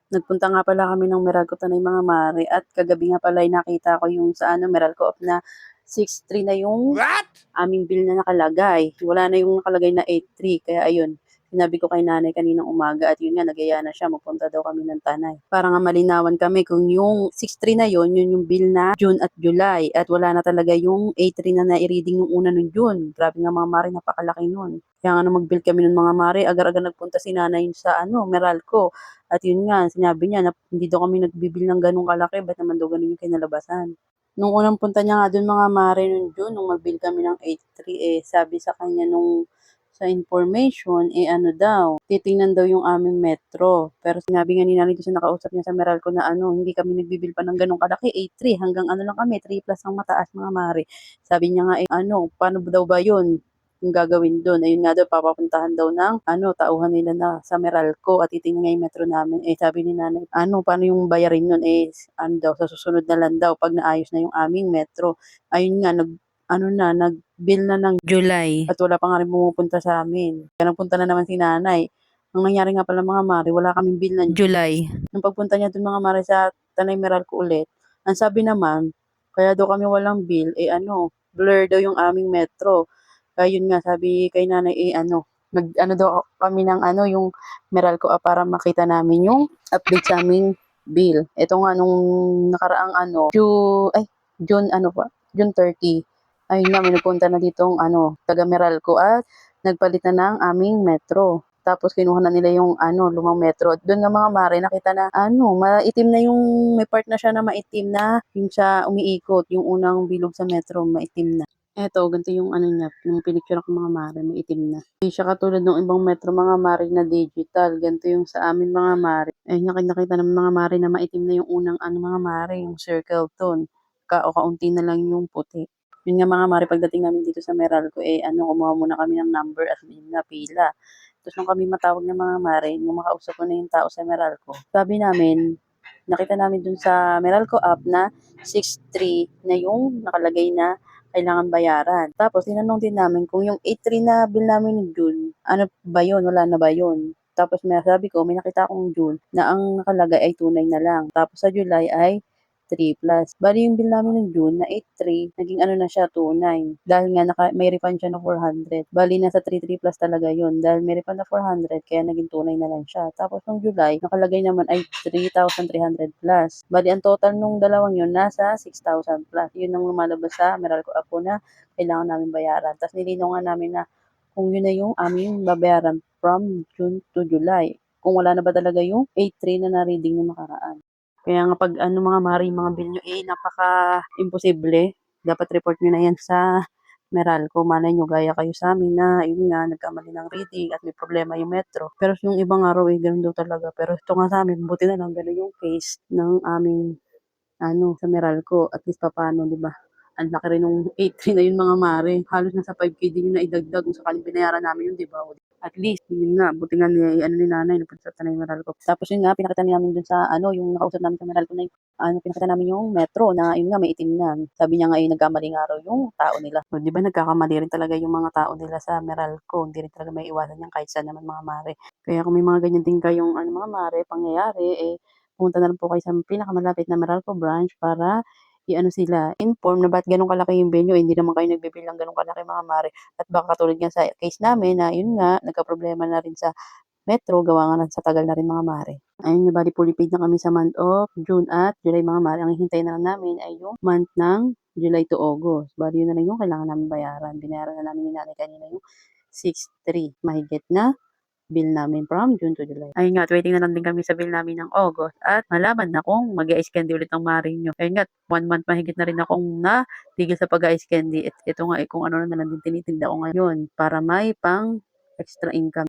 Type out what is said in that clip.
Nagpunta nga pala kami ng Meralco Tanay mga mare at kagabi nga pala ay nakita ko yung sa Meralco off na 6.3 na yung aming bill na nakalagay. Wala na yung nakalagay na 8.3 kaya ayun. Sinabi ko kay nanay kaninang umaga at yun nga nagaya na siya magpunta daw kami ng Tanay. Para nga malinawan kami kung yung 6.3 na yun yung bill na June at July at wala na talaga yung 8.3 na na-reading nung una nung June. Grabe nga mga mare, napakalaki nun. Kaya nga nung mag-bill kami ng mga mare, agar-agar nagpunta si nanay sa Meralco. At yun nga, sinabi niya na hindi daw kami nagbibil ng ganong kalaki, ba't naman daw ganun yung kinalabasan. Nung unang punta niya nga dun mga mare nung June, nung mag-bill kami ng 8.3, sabi sa kanya nung sa information, ano daw, titingnan daw yung aming metro. Pero sinabi nga ni nanay doon sa nakausap niya sa Meralco na hindi kami nagbibil pa ng ganong kalaki, 8.3, hanggang lang kami, 3 plus ang mataas mga mare. Sabi niya nga, paano daw ba yun? Yung gagawin doon. Ayun nga daw, papapuntahan daw ng tauhan nila na sa Meralco at titingnan nga yung metro namin. Sabi ni nanay, paano yung bayarin nun? Daw, sa susunod na lang daw, pag naayos na yung aming metro. Ayun nga, nag-bill na ng July at wala pa nga rin pumupunta sa amin. Kaya nagpunta na naman si nanay. Ang nangyari nga pala mga mare, wala kaming bill ng July. Nung pagpunta niya dun mga mare sa Tanay Meralco ulit, ang sabi naman, kaya daw kami walang bill, blur daw yung aming metro. Kaya yun nga, sabi kay nanay, daw kami ng yung Meralco para makita namin yung update sa aming bill. Ito nga, nung nakaraang June, June 30. Ayun nga, may nagpunta na ditong taga Meralco at nagpalit na ng aming metro. Tapos kinuha na nila yung lumang metro. Doon nga mga mare, nakita na maitim na yung, may part na siya na maitim na yung sa umiikot, yung unang bilog sa metro, maitim na. Eto, ganito yung niya, yung pinicture ko mga mare, maitim na. Hindi siya katulad ng ibang metro mga mare na digital. Ganito yung sa amin mga mare. Nakita ng mga mare na maitim na yung unang mga mare, yung circle tone. Kaunti na lang yung puti. Yun nga mga mare, pagdating namin dito sa Meralco, kumuha muna kami ng number at yun nga, pila. Tapos nung kami matawag ng mga mare, nung makausap ko na yung tao sa Meralco, sabi namin, nakita namin dun sa Meralco app na 6.3 na yung nakalagay na kailangan bayaran. Tapos tinanong din namin kung yung 8.3 na bill namin ng June, ano ba yun, wala na ba yun? Tapos sabi ko, may nakita akong June na ang nakalagay ay tunay na lang. Tapos sa July ay 3 plus. Bali yung bill namin ng June na 8.3, naging na siya 2.9. Dahil nga may refund siya na 400. Bali nasa 3.3 plus talaga yun. Dahil may refund na 400, kaya naging 2.9 na lang siya. Tapos nung July, nakalagay naman ay 3,300 plus. Bali ang total nung dalawang yun, nasa 6,000 plus. Yun ang lumalabas sa Meralco app na kailangan namin bayaran. Tapos nilinaw nga namin na kung yun na yung aming babayaran from June to July. Kung wala na ba talaga yung 8.3 na na-reading nung nakaraan. Kaya nga pag mga mare, mga bill nyo, napaka-imposible. Dapat report nyo na yan sa Meralco. Malay nyo, gaya kayo sa amin na, yun nga, nagkamali ng reading at may problema yung metro. Pero yung ibang araw, ganun daw talaga. Pero ito nga sa amin, buti na lang, ganun yung case ng aming, sa Meralco. At least papaano, di ba? Ang laki rin nung 8.3 na yun mga mare. Halos nasa 5K din yung naidagdag kung sakaling binayaran namin yun, di ba? At least, yun nga, buti nga ni nanay, napunta sa Tanay Meralco. Tapos yun nga, pinakita namin dun sa, yung nakausap namin sa Meralco na pinakita namin yung metro na, yun nga, may itim na. Sabi niya nga, nagkamali nga raw yung tao nila. So, di ba, nagkakamali rin talaga yung mga tao nila sa Meralco. Hindi rin talaga may iwasan yan kahit saan naman mga mare. Kaya kung may mga ganyan din kayong, mga mare, pangyayari, pumunta na lang po kayo sa pinakamalapit na Meralco branch para sila, inform na ba't ganun kalaki yung venue, hindi naman kayo nagbibilang ganun kalaki mga mare. At baka katulad nga sa case namin na yun nga, nagka-problema na rin sa metro, gawa nga sa tagal na rin mga mare. Ayun nga, bali fully paid na kami sa month of June at July mga mare. Ang hihintay na lang namin ay yung month ng July to August. Bali yun na lang yung kailangan namin bayaran. Binayaran na namin ni nanay kanina yung 6.3 mahigit na bill namin from June to July. Ayun nga, waiting na lang din kami sa bill namin ng August at malaman na kung mag-ice candy ulit ang mare nyo. Ayun nga, 1 month mahigit na rin akong tigil sa pag-ice candy. Ito nga kung ano na lang din tinitinda ko ngayon para may pang extra income.